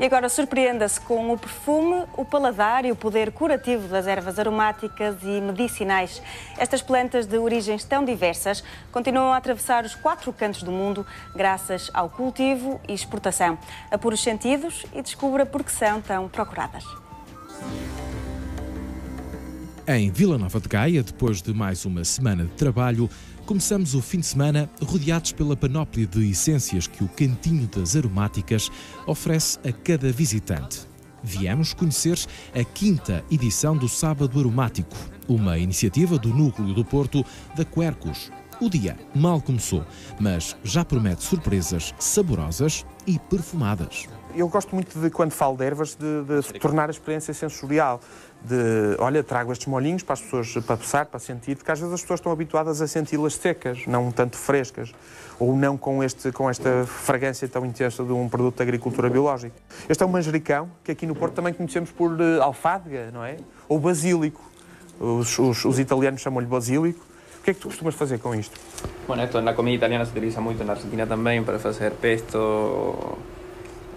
agora surpreenda-se com o perfume, o paladar e o poder curativo das ervas aromáticas e medicinais. Estas plantas de origens tão diversas continuam a atravessar os 4 cantos do mundo graças ao cultivo e exportação. Apure os sentidos e descubra por que são tão procuradas. Em Vila Nova de Gaia, depois de mais uma semana de trabalho, começamos o fim de semana rodeados pela panóplia de essências que o Cantinho das Aromáticas oferece a cada visitante. Viemos conhecer a 5ª edição do Sábado Aromático, uma iniciativa do Núcleo do Porto da Quercus. O dia mal começou, mas já promete surpresas saborosas e perfumadas. Eu gosto muito de, quando falo de ervas, de tornar a experiência sensorial. Olha, trago estes molhinhos para as pessoas para passar, para sentir, porque às vezes as pessoas estão habituadas a senti-las secas, não tanto frescas, ou não com esta fragrância tão intensa de um produto de agricultura biológica. Este é um manjericão, que aqui no Porto também conhecemos por alfádega, não é? Ou basílico. Os italianos chamam-lhe basílico. O que é que tu costumas fazer com isto? Bueno, esto na comida italiana se utiliza muito, na Argentina também, para fazer pesto,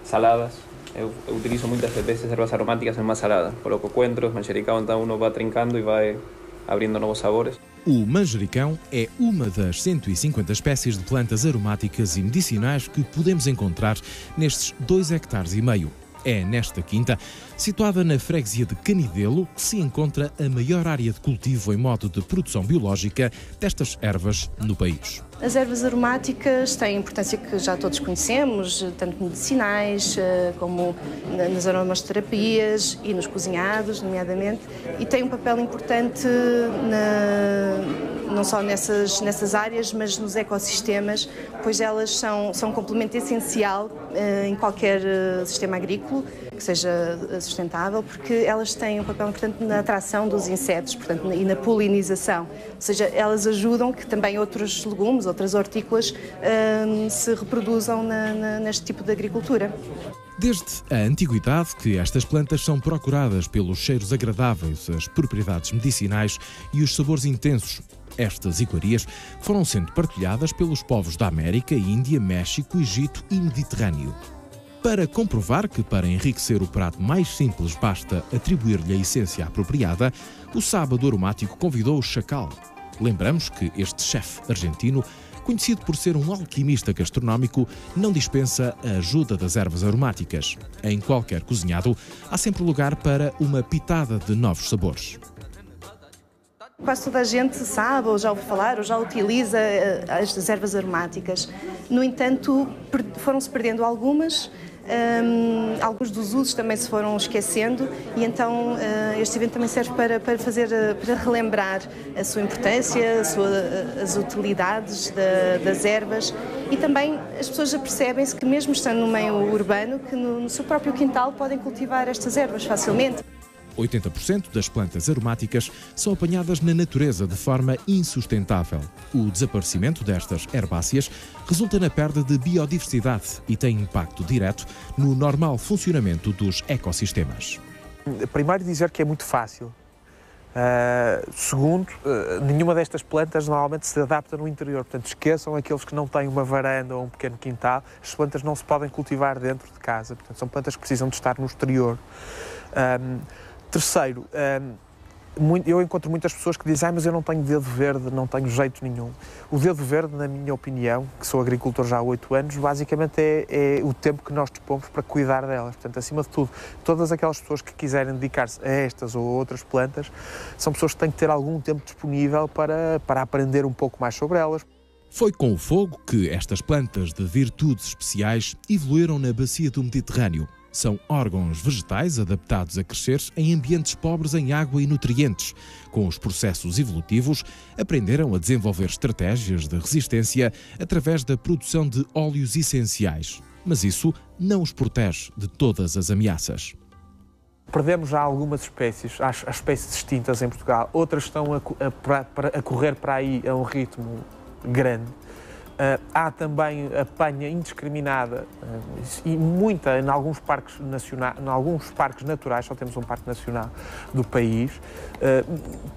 saladas. Eu utilizo muitas vezes ervas aromáticas em uma salada. Coloco coentros, manjericão, então uno vai trincando e vai abrindo novos sabores. O manjericão é uma das 150 espécies de plantas aromáticas e medicinais que podemos encontrar nestes 2,5 hectares. É nesta quinta, situada na freguesia de Canidelo, que se encontra a maior área de cultivo em modo de produção biológica destas ervas no país. As ervas aromáticas têm importância que já todos conhecemos, tanto medicinais como nas aromaterapias e nos cozinhados, nomeadamente, e têm um papel importante não só nessas áreas, mas nos ecossistemas, pois elas são um complemento essencial em qualquer sistema agrícola que seja sustentável, porque elas têm um papel importante na atração dos insetos, portanto, e na polinização. Ou seja, elas ajudam que também outros legumes, outras hortícolas se reproduzam neste tipo de agricultura. Desde a antiguidade que estas plantas são procuradas pelos cheiros agradáveis, as propriedades medicinais e os sabores intensos. Estas iguarias foram sendo partilhadas pelos povos da América, Índia, México, Egito e Mediterrâneo. Para comprovar que para enriquecer o prato mais simples basta atribuir-lhe a essência apropriada, o Sábado Aromático convidou o Chacal. Lembramos que este chefe argentino, conhecido por ser um alquimista gastronómico, não dispensa a ajuda das ervas aromáticas. Em qualquer cozinhado, há sempre lugar para uma pitada de novos sabores. Quase toda a gente sabe, ou já ouve falar, ou já utiliza estas ervas aromáticas. No entanto, foram-se perdendo algumas. Alguns dos usos também se foram esquecendo e então este evento também serve para relembrar a sua importância, as utilidades das ervas, e também as pessoas apercebem-se que mesmo estando no meio urbano, que no seu próprio quintal podem cultivar estas ervas facilmente. 80% das plantas aromáticas são apanhadas na natureza de forma insustentável. O desaparecimento destas herbáceas resulta na perda de biodiversidade e tem impacto direto no normal funcionamento dos ecossistemas. Primeiro, dizer que é muito fácil. Segundo, nenhuma destas plantas normalmente se adapta no interior. Portanto, esqueçam aqueles que não têm uma varanda ou um pequeno quintal. As plantas não se podem cultivar dentro de casa. Portanto, são plantas que precisam de estar no exterior. Terceiro, eu encontro muitas pessoas que dizem mas eu não tenho dedo verde, não tenho jeito nenhum. O dedo verde, na minha opinião, que sou agricultor já há 8 anos, basicamente é o tempo que nós dispomos para cuidar delas. Portanto, acima de tudo, todas aquelas pessoas que quiserem dedicar-se a estas ou a outras plantas, são pessoas que têm que ter algum tempo disponível para aprender um pouco mais sobre elas. Foi com o fogo que estas plantas de virtudes especiais evoluíram na bacia do Mediterrâneo. São órgãos vegetais adaptados a crescer em ambientes pobres em água e nutrientes. Com os processos evolutivos, aprenderam a desenvolver estratégias de resistência através da produção de óleos essenciais. Mas isso não os protege de todas as ameaças. Perdemos já algumas espécies, há espécies extintas em Portugal. Outras estão a correr para aí a um ritmo grande. Há também apanha indiscriminada e muita em alguns parques naturais, só temos um parque nacional do país.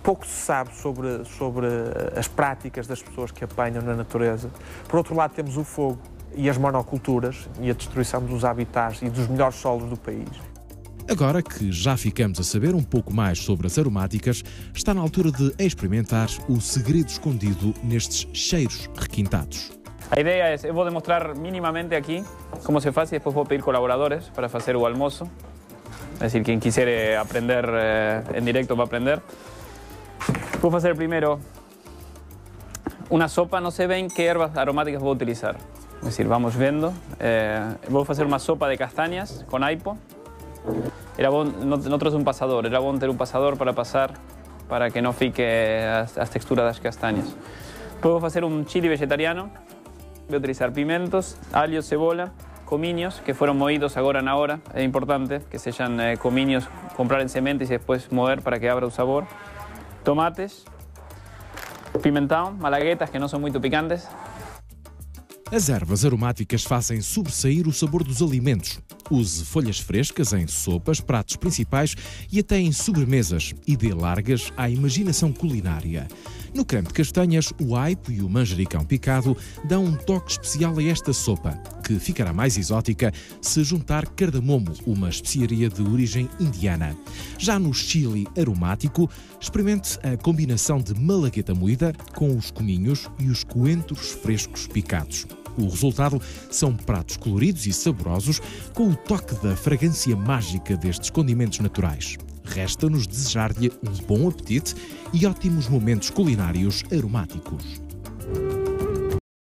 Pouco se sabe sobre as práticas das pessoas que apanham na natureza. Por outro lado, temos o fogo. e as monoculturas e a destruição dos habitats e dos melhores solos do país. Agora que já ficamos a saber um pouco mais sobre as aromáticas, está na altura de experimentar o segredo escondido nestes cheiros requintados. A ideia é, eu vou demonstrar minimamente aqui como se faz e depois vou pedir colaboradores para fazer o almoço. É decir, quem quiser aprender em direto vai aprender. Vou fazer primeiro uma sopa, não sei bem que ervas aromáticas vou utilizar. É decir, vamos vendo. Vou fazer uma sopa de castanhas com aipo. Era bom, não trouxe um passador, era bom ter um passador para passar, para que não fique as texturas das castanhas. Depois vou fazer um chili vegetariano. Vou utilizar pimentos, alho, cebola, cominhos que foram moídos agora na hora. É importante que sejam cominhos, comprar em sementes e depois moer para que abra o sabor. Tomates, pimentão, malaguetas que não são muito picantes. As ervas aromáticas fazem sobressair o sabor dos alimentos. Use folhas frescas em sopas, pratos principais e até em sobremesas e dê largas à imaginação culinária. No creme de castanhas, o aipo e o manjericão picado dão um toque especial a esta sopa, que ficará mais exótica se juntar cardamomo, uma especiaria de origem indiana. Já no chili aromático, experimente a combinação de malagueta moída com os cominhos e os coentros frescos picados. O resultado são pratos coloridos e saborosos, com o toque da fragrância mágica destes condimentos naturais. Resta-nos desejar-lhe um bom apetite e ótimos momentos culinários aromáticos.